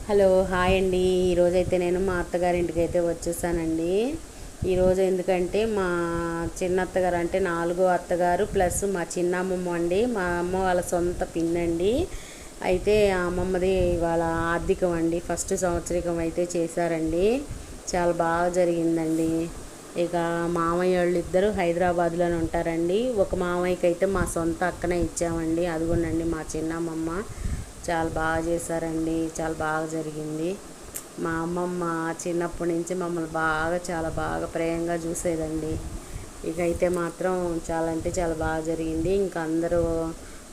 Hello hi అండి. ఈరోజైతే నేను మా అత్తగారింటికి అయితే వచ్చేసానండి. ఈరోజు ఎందుకంటే మా చిన్న అత్తగారు అంటే నాలుగో అత్తగారు ప్లస్ మా చిన్నమ్మమ్మ అండి, మా అమ్మ వాళ్ళ సొంత పిన్నండి. అయితే ఆ అమ్మమ్మది వాళ్ళ ఆర్థికం అండి, ఫస్ట్ సంవత్సరికం అయితే చేశారండి. చాలా బాగా జరిగిందండి. ఇక మామయ్య వాళ్ళు ఇద్దరు హైదరాబాద్లోనే ఉంటారండి. ఒక మామయ్యకి అయితే మా సొంత అక్కనే ఇచ్చామండి, అదిగోనండి మా చిన్నమ్మమ్మ. చాలా బాగా చేశారండి, చాలా బాగా జరిగింది. మా అమ్మమ్మ చిన్నప్పటి నుంచి మమ్మల్ని చాలా బాగా ప్రేమగా చూసేదండి. ఇక అయితే మాత్రం చాలా అంటే చాలా బాగా జరిగింది. ఇంకా అందరూ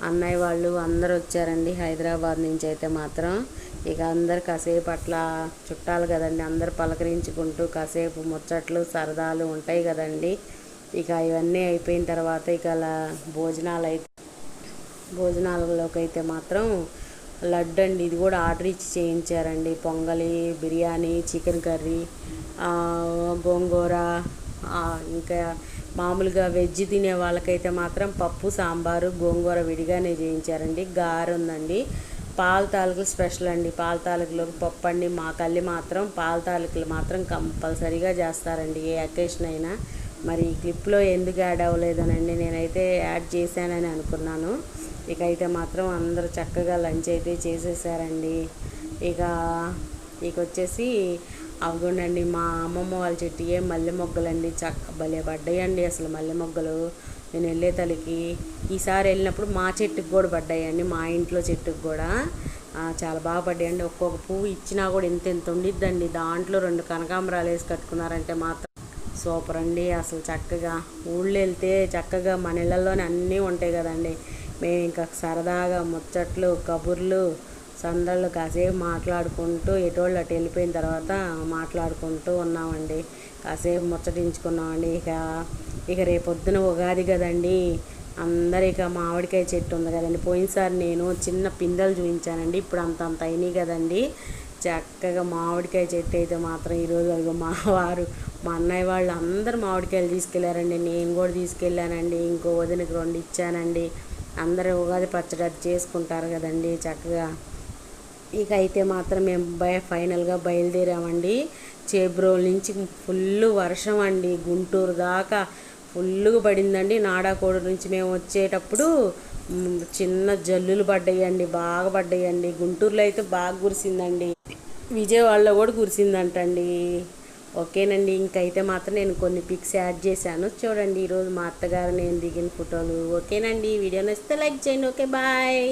అన్నయ్య వాళ్ళు అందరూ వచ్చారండి హైదరాబాద్ నుంచి. అయితే మాత్రం ఇక అందరు కాసేపు అట్లా చుట్టాలు కదండి, అందరు పలకరించుకుంటూ కాసేపు ముచ్చట్లు సరదాలు ఉంటాయి కదండి. ఇక ఇవన్నీ అయిపోయిన తర్వాత ఇక అలా భోజనాలలోకి అయితే మాత్రం లడ్డు అండి, ఇది కూడా ఆర్డర్ ఇచ్చి చేయించారండి. పొంగలి, బిర్యానీ, చికెన్ కర్రీ, గోంగూర, ఇంకా మామూలుగా వెజ్ తినే వాళ్ళకైతే మాత్రం పప్పు, సాంబారు, గోంగూర విడిగానే చేయించారండి. గారె ఉందండి. పాల తాలికలు స్పెషల్ అండి. పాల తాలికలోకి పప్పు అండి. మా కల్లి మాత్రం పాల తాలికలు మాత్రం కంపల్సరీగా చేస్తారండి ఏ అకేషన్ అయినా. మరి ఈ క్లిప్లో ఎందుకు యాడ్ అవ్వలేదనండి, నేనైతే యాడ్ చేశానని అనుకున్నాను. ఇక అయితే మాత్రం అందరూ చక్కగా లంచ్ అయితే చేసేసారండి. ఇక ఇక వచ్చేసి అవునండి, మా అమ్మమ్మ వాళ్ళ చెట్టుయే మల్లె మొగ్గలండి, భలే పడ్డాయండి అసలు మల్లె మొగ్గలు. నేను వెళ్ళే తలకి ఈసారి వెళ్ళినప్పుడు మా చెట్టుకు కూడా పడ్డాయండి, మా ఇంట్లో చెట్టుకు కూడా చాలా బాగా పడ్డాయండి. ఒక్కొక్క పువ్వు ఇచ్చినా కూడా ఎంత ఎంత ఉండిద్దండి. దాంట్లో 2 కనకాంబరాలు వేసి కట్టుకున్నారంటే మాత్రం సూపర్ అండి. అసలు చక్కగా ఊళ్ళో వెళ్తే చక్కగా మన ఇళ్ళల్లోనే అన్నీ ఉంటాయి కదండి. మేము ఇంకా సరదాగా ముచ్చట్లు, కబుర్లు, సందళ్ళు కాసేపు మాట్లాడుకుంటూ ఎటోళ్ళు అటు వెళ్ళిపోయిన తర్వాత మాట్లాడుకుంటూ ఉన్నామండి. కాసేపు ముచ్చటించుకున్నామండి. ఇక రేపొద్దున ఉగాది కదండి. అందరు ఇక మామిడికాయ చెట్టు ఉంది కదండి. పోయినసారి నేను చిన్న పిందెలు చూపించానండి, ఇప్పుడు అంత అయినాయి కదండి. చక్కగా మామిడికాయ చెట్టు అయితే మాత్రం ఈరోజు అదిగో మా వారు, మా అన్నయ్య వాళ్ళు అందరు మామిడికాయలు తీసుకెళ్ళారండి. నేను కూడా తీసుకెళ్ళానండి. ఇంకో వదినకి 2 ఇచ్చానండి. అందరూ ఉగాది పచ్చడి అది చేసుకుంటారు కదండి చక్కగా. ఇక అయితే మాత్రం మేము ఫైనల్గా బయలుదేరామండి. చేబ్రోల్ నుంచి ఫుల్ వర్షం అండి, గుంటూరు దాకా ఫుల్గా పడిందండి. నాడాకోడు నుంచి మేము వచ్చేటప్పుడు చిన్న జల్లులు పడ్డాయండి, బాగా పడ్డాయండి. గుంటూరులో అయితే బాగా కురిసిందండి, విజయవాడలో కూడా కురిసిందంటండి. ఓకేనండి, ఇంకైతే మాత్రం నేను కొన్ని పిక్స్ యాడ్ చేశాను చూడండి. ఈరోజు మా అత్తగారు నేను దిగిన ఫోటోలు. ఓకేనండి, వీడియో నచ్చితే లైక్ చేయండి. Okay bye.